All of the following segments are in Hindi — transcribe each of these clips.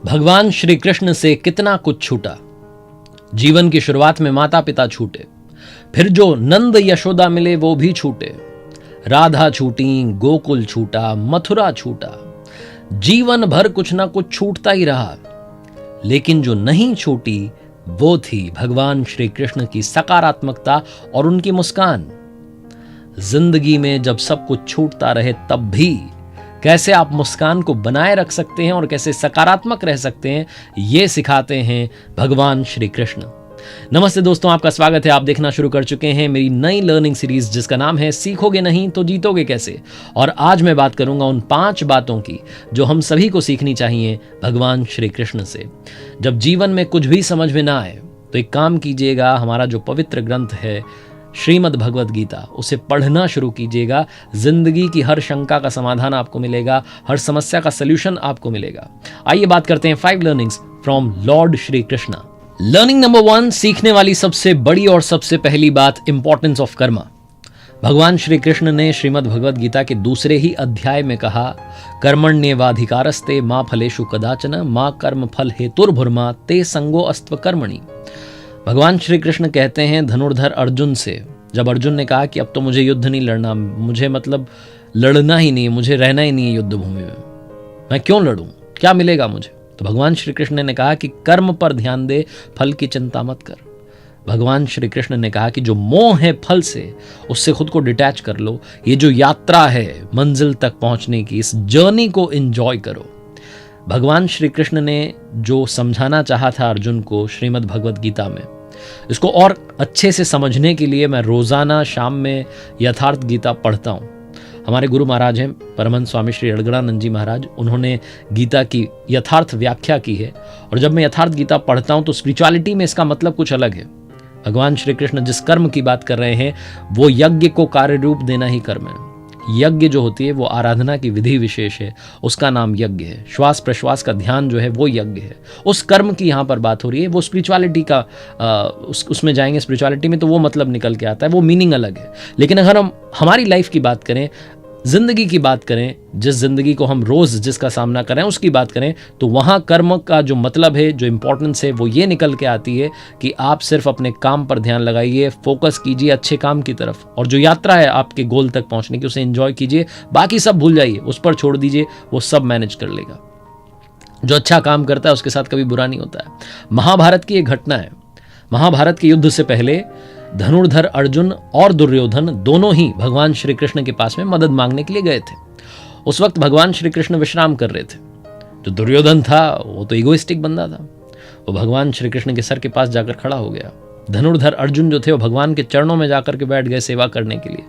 भगवान श्री कृष्ण से कितना कुछ छूटा। जीवन की शुरुआत में माता पिता छूटे, फिर जो नंद यशोदा मिले वो भी छूटे, राधा छूटी, गोकुल छूटा, मथुरा छूटा, जीवन भर कुछ ना कुछ छूटता ही रहा। लेकिन जो नहीं छूटी वो थी भगवान श्री कृष्ण की सकारात्मकता और उनकी मुस्कान। जिंदगी में जब सब कुछ छूटता रहे तब भी कैसे आप मुस्कान को बनाए रख सकते हैं और कैसे सकारात्मक रह सकते हैं, ये सिखाते हैं भगवान श्री कृष्ण। नमस्ते दोस्तों, आपका स्वागत है। आप देखना शुरू कर चुके हैं मेरी नई लर्निंग सीरीज जिसका नाम है सीखोगे नहीं तो जीतोगे कैसे। और आज मैं बात करूंगा उन 5 बातों की जो हम सभी को सीखनी चाहिए भगवान श्री कृष्ण से। जब जीवन में कुछ भी समझ में ना आए तो एक काम कीजिएगा, हमारा जो पवित्र ग्रंथ है श्रीमद् भगवत गीता, उसे पढ़ना शुरू कीजिएगा। जिंदगी की हर शंका का समाधान आपको मिलेगा, हर समस्या का सलूशन आपको मिलेगा। आइए बात करते हैं 5 learnings from Lord Shri Krishna. Learning number 1, सीखने वाली सबसे बड़ी और सबसे पहली बात, इंपॉर्टेंस ऑफ कर्मा। भगवान श्री कृष्ण ने श्रीमद् भगवत गीता के दूसरे ही अध्याय में कहा, कर्मण्येवाधिकारस्ते मां फलेषु कदाचन मां कर्म फल हेतुर्भुर्मा ते संगो अस्त्व कर्मणि। भगवान श्री कृष्ण कहते हैं धनुर्धर अर्जुन से, जब अर्जुन ने कहा कि अब तो मुझे युद्ध नहीं लड़ना, मुझे मतलब लड़ना ही नहीं, मुझे रहना ही नहीं है युद्ध भूमि में, मैं क्यों लड़ूं, क्या मिलेगा मुझे। तो भगवान श्री कृष्ण ने कहा कि कर्म पर ध्यान दे, फल की चिंता मत कर। भगवान श्री कृष्ण ने कहा कि जो मोह है फल से, उससे खुद को डिटैच कर लो। ये जो यात्रा है मंजिल तक पहुंचने की, इस जर्नी को एंजॉय करो। भगवान श्री कृष्ण ने जो समझाना चाहा था अर्जुन को श्रीमद् भगवत गीता में, इसको और अच्छे से समझने के लिए मैं रोजाना शाम में यथार्थ गीता पढ़ता हूँ। हमारे गुरु महाराज हैं परमहंस स्वामी श्री अड़गड़ानंद जी महाराज, उन्होंने गीता की यथार्थ व्याख्या की है। और जब मैं यथार्थ गीता पढ़ता हूँ तो स्पिरिचुअलिटी में इसका मतलब कुछ अलग है। भगवान श्री कृष्ण जिस कर्म की बात कर रहे हैं वो यज्ञ को कार्य रूप देना ही कर्म है। यज्ञ जो होती है वो आराधना की विधि विशेष है, उसका नाम यज्ञ है। श्वास प्रश्वास का ध्यान जो है वो यज्ञ है। उस कर्म की यहाँ पर बात हो रही है। वो स्पिरिचुअलिटी का उसमें जाएंगे, स्पिरिचुअलिटी में तो वो मतलब निकल के आता है, वो मीनिंग अलग है। लेकिन अगर हम हमारी लाइफ की बात करें, जिंदगी की बात करें, जिस जिंदगी को हम रोज जिसका सामना करें उसकी बात करें, तो वहां कर्म का जो मतलब है, जो इंपॉर्टेंस है, वो ये निकल के आती है कि आप सिर्फ अपने काम पर ध्यान लगाइए, फोकस कीजिए अच्छे काम की तरफ, और जो यात्रा है आपके गोल तक पहुंचने की उसे एंजॉय कीजिए। बाकी सब भूल जाइए, उस पर छोड़ दीजिए, वो सब मैनेज कर लेगा। जो अच्छा काम करता है उसके साथ कभी बुरा नहीं होता है। महाभारत की एक घटना है। महाभारत के युद्ध से पहले धनुर्धर अर्जुन और दुर्योधन दोनों ही भगवान श्री कृष्ण के पास में मदद मांगने के लिए गए थे। उस वक्त भगवान श्री कृष्ण विश्राम कर रहे थे। जो दुर्योधन था वो तो इगोइस्टिक बंदा था, वो भगवान श्री कृष्ण के सर के पास जाकर खड़ा हो गया। धनुर्धर अर्जुन जो थे वो भगवान के चरणों में जाकर के बैठ गए सेवा करने के लिए।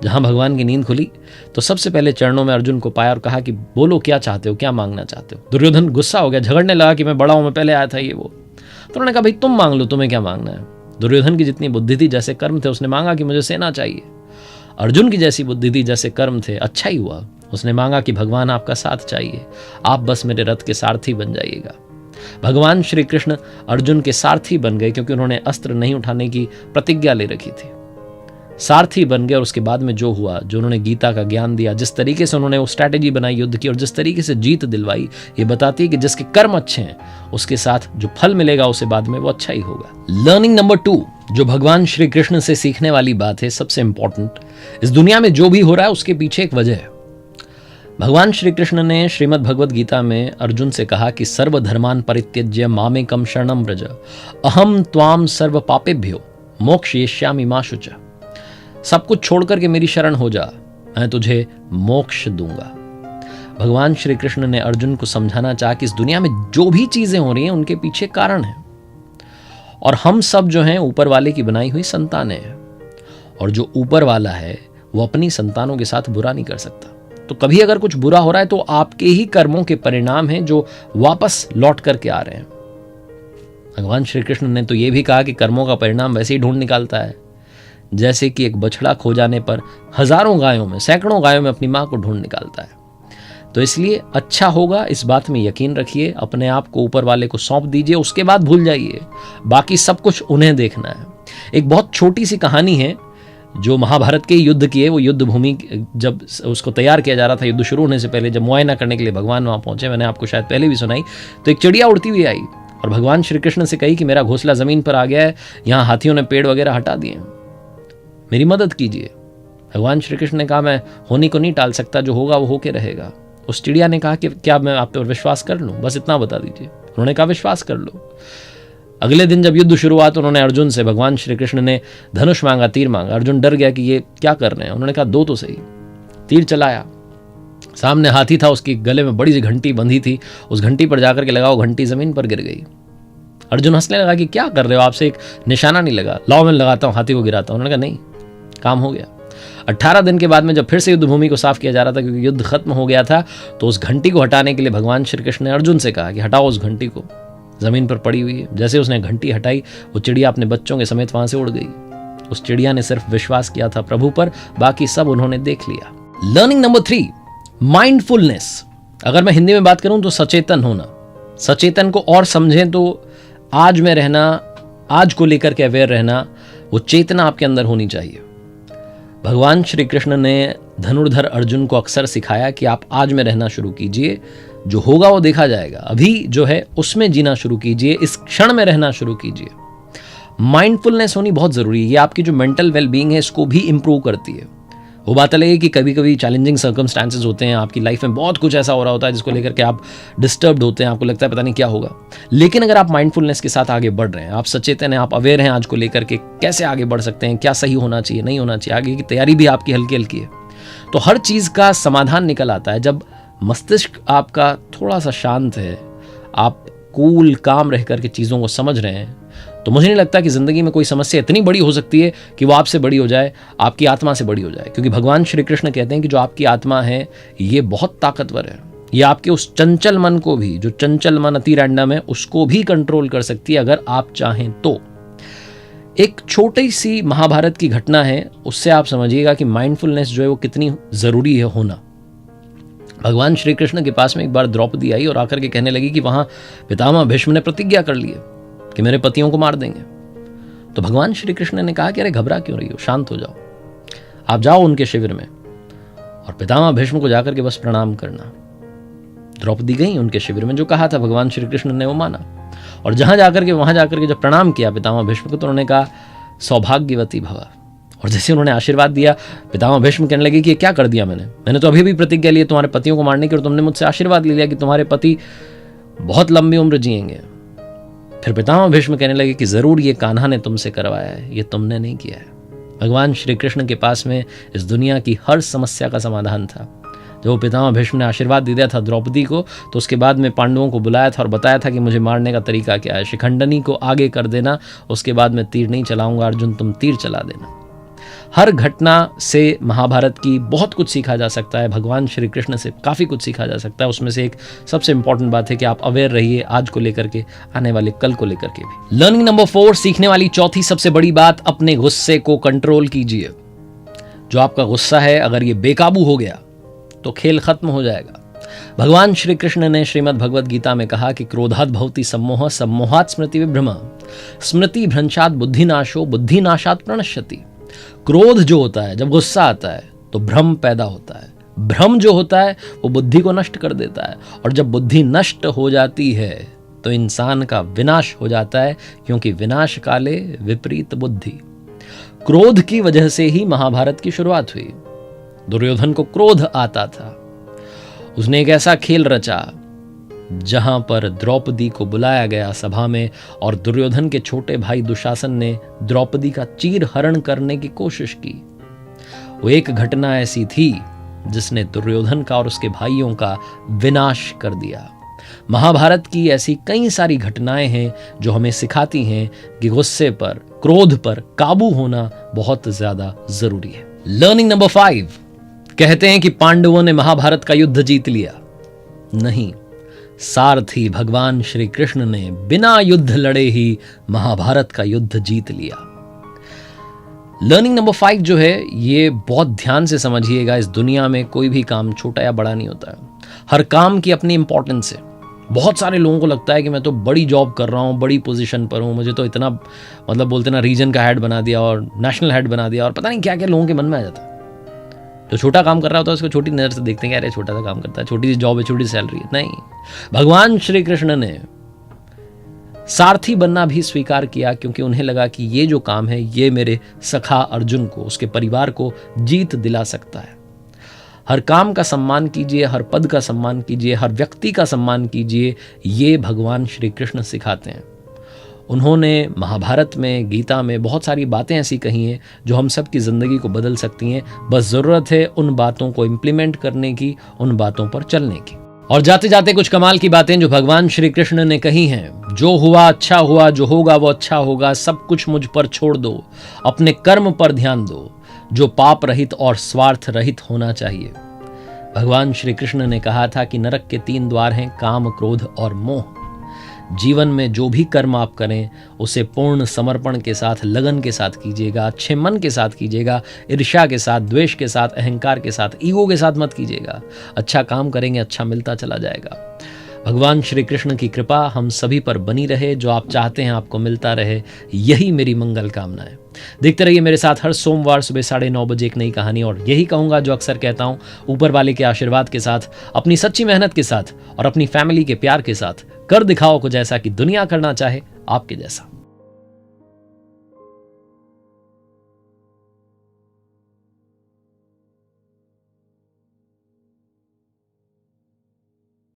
जहां भगवान की नींद खुली तो सबसे पहले चरणों में अर्जुन को पाया और कहा कि बोलो क्या चाहते हो, क्या मांगना चाहते हो। दुर्योधन गुस्सा हो गया, झगड़ने लगा कि मैं बड़ा हूं, मैं पहले आया था, ये वो। तो उन्होंने कहा भाई तुम मांग लो, तुम्हें क्या मांगना है। दुर्योधन की जितनी बुद्धि थी, जैसे कर्म थे, उसने मांगा कि मुझे सेना चाहिए। अर्जुन की जैसी बुद्धि थी, जैसे कर्म थे, अच्छा ही हुआ, उसने मांगा कि भगवान आपका साथ चाहिए, आप बस मेरे रथ के सारथी बन जाइएगा। भगवान श्री कृष्ण अर्जुन के सारथी बन गए क्योंकि उन्होंने अस्त्र नहीं उठाने की प्रतिज्ञा ले रखी थी। सारथी बन गए और उसके बाद में जो हुआ, जो उन्होंने गीता का ज्ञान दिया, जिस तरीके से उन्होंने वो स्ट्रैटेजी बनाई युद्ध की और जिस तरीके से जीत दिलवाई, ये बताती है कि जिसके कर्म अच्छे हैं उसके साथ जो फल मिलेगा उसे बाद में वो अच्छा ही होगा। लर्निंग नंबर 2, जो भगवान श्री कृष्ण से सीखने वाली बात है, सबसे इंपॉर्टेंट, इस दुनिया में जो भी हो रहा है उसके पीछे एक वजह है। भगवान श्री कृष्ण ने श्रीमद् भगवत गीता में अर्जुन से कहा कि सर्वधर्मान परित्यज्य मामेकम शरणं व्रज अहम त्वाम सर्व पापेभ्यो मोक्षयिष्यामि मा शुचः। सब कुछ छोड़कर के मेरी शरण हो जा, मैं तुझे मोक्ष दूंगा। भगवान श्री कृष्ण ने अर्जुन को समझाना चाहा कि इस दुनिया में जो भी चीजें हो रही हैं उनके पीछे कारण है, और हम सब जो हैं ऊपर वाले की बनाई हुई संतानें हैं, और जो ऊपर वाला है वो अपनी संतानों के साथ बुरा नहीं कर सकता। तो कभी अगर कुछ बुरा हो रहा है तो आपके ही कर्मों के परिणाम हैं जो वापस लौट करके आ रहे हैं। भगवान श्री कृष्ण ने तो ये भी कहा कि कर्मों का परिणाम वैसे ही ढूंढ निकालता है, जैसे कि एक बछड़ा खो जाने पर हजारों गायों में, सैकड़ों गायों में अपनी मां को ढूंढ निकालता है। तो इसलिए अच्छा होगा, इस बात में यकीन रखिए, अपने आप को ऊपर वाले को सौंप दीजिए, उसके बाद भूल जाइए, बाकी सब कुछ उन्हें देखना है। एक बहुत छोटी सी कहानी है जो महाभारत के युद्ध किए, वो युद्ध भूमि जब उसको तैयार किया जा रहा था, युद्ध शुरू होने से पहले जब मुआयना करने के लिए भगवान वहाँ पहुंचे, मैंने आपको शायद पहले भी सुनाई, तो एक चिड़िया उड़ती हुई आई और भगवान श्री कृष्ण से कही कि मेरा घोंसला ज़मीन पर आ गया है, यहाँ हाथियों ने पेड़ वगैरह हटा दिए, मेरी मदद कीजिए। भगवान श्री कृष्ण ने कहा मैं होनी को नहीं टाल सकता, जो होगा वो होके रहेगा। उस चिड़िया ने कहा कि क्या मैं आप पर विश्वास कर लूँ, बस इतना बता दीजिए। उन्होंने कहा विश्वास कर लो। अगले दिन जब युद्ध शुरू हुआ तो उन्होंने अर्जुन से, भगवान श्री कृष्ण ने धनुष मांगा, तीर मांगा। अर्जुन डर गया कि ये क्या कर रहे हैं। उन्होंने कहा दो तो सही। तीर चलाया, सामने हाथी था, उसकी गले में बड़ी सी घंटी बंधी थी, उस घंटी पर जाकर के लगाओ, घंटी जमीन पर गिर गई। अर्जुन हंसने लगा कि क्या कर रहे हो, आपसे एक निशाना नहीं लगा, लाओ मैं लगाता हूँ, हाथी को गिराता हूँ। उन्होंने कहा नहीं, काम हो गया। 18 दिन के बाद में जब फिर से युद्ध भूमि को साफ किया जा रहा था, क्योंकि युद्ध खत्म हो गया था, तो उस घंटी को हटाने के लिए भगवान श्री कृष्ण ने अर्जुन से कहा कि हटाओ उस घंटी को, जमीन पर पड़ी हुई है। जैसे उसने घंटी हटाई, वो चिड़िया अपने बच्चों के समेत वहां से उड़ गई। उस चिड़िया ने सिर्फ विश्वास किया था प्रभु पर, बाकी सब उन्होंने देख लिया। Learning number 3, mindfulness. अगर मैं हिंदी में बात करूं तो सचेतन होना। सचेतन को और समझें तो आज में रहना, आज को लेकर के अवेयर रहना, वो चेतना आपके अंदर होनी चाहिए। भगवान श्री कृष्ण ने धनुर्धर अर्जुन को अक्सर सिखाया कि आप आज में रहना शुरू कीजिए, जो होगा वो देखा जाएगा, अभी जो है उसमें जीना शुरू कीजिए, इस क्षण में रहना शुरू कीजिए। माइंडफुलनेस होनी बहुत जरूरी है, ये आपकी जो मेंटल वेलबींग है इसको भी इंप्रूव करती है। वो बात अलग है कि कभी कभी चैलेंजिंग सर्कमस्टांसेस होते हैं, आपकी लाइफ में बहुत कुछ ऐसा हो रहा होता है जिसको लेकर के आप डिस्टर्ब्ड होते हैं, आपको लगता है पता नहीं क्या होगा। लेकिन अगर आप माइंडफुलनेस के साथ आगे बढ़ रहे हैं, आप सचेतन हैं, आप अवेयर हैं आज को लेकर के कैसे आगे बढ़ सकते हैं, क्या सही होना चाहिए, नहीं होना चाहिए, आगे की तैयारी भी आपकी हल्की हल्की है, तो हर चीज़ का समाधान निकल आता है। जब मस्तिष्क आपका थोड़ा सा शांत है, आप कूल काम रह करके चीज़ों को समझ रहे हैं, तो मुझे नहीं लगता कि ज़िंदगी में कोई समस्या इतनी बड़ी हो सकती है कि वो आपसे बड़ी हो जाए, आपकी आत्मा से बड़ी हो जाए। क्योंकि भगवान श्री कृष्ण कहते हैं कि जो आपकी आत्मा है ये बहुत ताकतवर है, ये आपके उस चंचल मन को भी, जो चंचल मन अति रैंडम है, उसको भी कंट्रोल कर सकती है अगर आप चाहें तो। एक छोटी सी महाभारत की घटना है, उससे आप समझिएगा कि माइंडफुलनेस जो है वो कितनी ज़रूरी है होना। भगवान श्री कृष्ण के पास में एक बार द्रौपदी आई और आकर के कहने लगी कि वहां पितामह भीष्म ने प्रतिज्ञा कर ली है कि मेरे पतियों को मार देंगे। तो भगवान श्री कृष्ण ने कहा कि अरे घबरा क्यों रही हो, शांत हो जाओ, आप जाओ उनके शिविर में और पितामह भीष्म को जाकर के बस प्रणाम करना। द्रौपदी गई उनके शिविर में, जो कहा था भगवान श्री कृष्ण ने वो माना, और वहां जाकर के जब प्रणाम किया पितामह भीष्म को, तो उन्होंने कहा सौभाग्यवती भव। और जैसे उन्होंने आशीर्वाद दिया, पितामह भीष्म कहने लगे कि क्या कर दिया मैंने तो अभी भी प्रतिज्ञा ली तुम्हारे पतियों को मारने की, और तुमने मुझसे आशीर्वाद ले लिया कि तुम्हारे पति बहुत लंबी उम्र जिएंगे। फिर पितामह भीष्म कहने लगे कि जरूर ये कान्हा ने तुमसे करवाया है, ये तुमने नहीं किया है। भगवान श्री कृष्ण के पास में इस दुनिया की हर समस्या का समाधान था। जब पितामह भीष्म ने आशीर्वाद दे दिया था द्रौपदी को, तो उसके बाद में पांडवों को बुलाया था और बताया था कि मुझे मारने का तरीका क्या है, शिखंडनी को आगे कर देना, उसके बाद मैं तीर नहीं चलाऊंगा, अर्जुन तुम तीर चला देना। हर घटना से महाभारत की बहुत कुछ सीखा जा सकता है, भगवान श्री कृष्ण से काफ़ी कुछ सीखा जा सकता है। उसमें से एक सबसे इंपॉर्टेंट बात है कि आप अवेयर रहिए आज को लेकर के, आने वाले कल को लेकर के भी। लर्निंग नंबर 4, सीखने वाली चौथी सबसे बड़ी बात, अपने गुस्से को कंट्रोल कीजिए। जो आपका गुस्सा है अगर ये बेकाबू हो गया तो खेल खत्म हो जाएगा। भगवान श्री कृष्ण ने श्रीमद् भगवद गीता में कहा कि क्रोधात् भवति सम्मोहः, सम्मोहात् स्मृति विभ्रमः, स्मृति भ्रंशात् बुद्धिनाशो, बुद्धिनाशात् प्रणश्यति। क्रोध जो होता है, जब गुस्सा आता है तो भ्रम पैदा होता है, भ्रम जो होता है वो बुद्धि को नष्ट कर देता है, और जब बुद्धि नष्ट हो जाती है तो इंसान का विनाश हो जाता है, क्योंकि विनाश काले विपरीत बुद्धि। क्रोध की वजह से ही महाभारत की शुरुआत हुई। दुर्योधन को क्रोध आता था, उसने एक ऐसा खेल रचा जहां पर द्रौपदी को बुलाया गया सभा में, और दुर्योधन के छोटे भाई दुशासन ने द्रौपदी का चीर हरण करने की कोशिश की। वो एक घटना ऐसी थी जिसने दुर्योधन का और उसके भाइयों का विनाश कर दिया। महाभारत की ऐसी कई सारी घटनाएं हैं जो हमें सिखाती हैं कि गुस्से पर, क्रोध पर काबू होना बहुत ज्यादा जरूरी है। लर्निंग नंबर 5, कहते हैं कि पांडवों ने महाभारत का युद्ध जीत लिया। नहीं, सारथी भगवान श्री कृष्ण ने बिना युद्ध लड़े ही महाभारत का युद्ध जीत लिया। लर्निंग नंबर 5 जो है, ये बहुत ध्यान से समझिएगा। इस दुनिया में कोई भी काम छोटा या बड़ा नहीं होता है, हर काम की अपनी इंपॉर्टेंस है। बहुत सारे लोगों को लगता है कि मैं तो बड़ी जॉब कर रहा हूँ, बड़ी पोजीशन पर हूँ, मुझे तो इतना मतलब बोलते ना रीजन का हेड बना दिया और नेशनल हेड बना दिया और पता नहीं क्या क्या लोगों के मन में आ जाता है। जो छोटा काम कर रहा होता है उसको छोटी नज़र से देखते हैं कि अरे छोटा सा काम करता है, छोटी सी जॉब है, छोटी सैलरी है। नहीं, भगवान श्री कृष्ण ने सारथी बनना भी स्वीकार किया क्योंकि उन्हें लगा कि ये जो काम है ये मेरे सखा अर्जुन को, उसके परिवार को जीत दिला सकता है। हर काम का सम्मान कीजिए, हर पद का सम्मान कीजिए, हर व्यक्ति का सम्मान कीजिए, ये भगवान श्री कृष्ण सिखाते हैं। उन्होंने महाभारत में, गीता में बहुत सारी बातें ऐसी कही हैं जो हम सब की ज़िंदगी को बदल सकती हैं। बस ज़रूरत है उन बातों को इम्प्लीमेंट करने की, उन बातों पर चलने की। और जाते जाते कुछ कमाल की बातें जो भगवान श्री कृष्ण ने कही हैं। जो हुआ अच्छा हुआ, जो होगा वो अच्छा होगा, सब कुछ मुझ पर छोड़ दो, अपने कर्म पर ध्यान दो, जो पाप रहित और स्वार्थ रहित होना चाहिए। भगवान श्री कृष्ण ने कहा था कि नरक के 3 द्वार हैं, काम, क्रोध और मोह। जीवन में जो भी कर्म आप करें उसे पूर्ण समर्पण के साथ, लगन के साथ कीजिएगा, अच्छे मन के साथ कीजिएगा, ईर्ष्या के साथ, द्वेष के साथ, अहंकार के साथ, ईगो के साथ मत कीजिएगा। अच्छा काम करेंगे, अच्छा मिलता चला जाएगा। भगवान श्री कृष्ण की कृपा हम सभी पर बनी रहे, जो आप चाहते हैं आपको मिलता रहे, यही मेरी मंगल कामना है। देखते रहिए मेरे साथ हर सोमवार सुबह 9:30 बजे एक नई कहानी, और यही कहूंगा जो अक्सर कहता हूं, ऊपर वाले के आशीर्वाद के साथ, अपनी सच्ची मेहनत के साथ और अपनी फैमिली के प्यार के साथ कर दिखाओ कुछ ऐसा कि दुनिया करना चाहे आपके जैसा।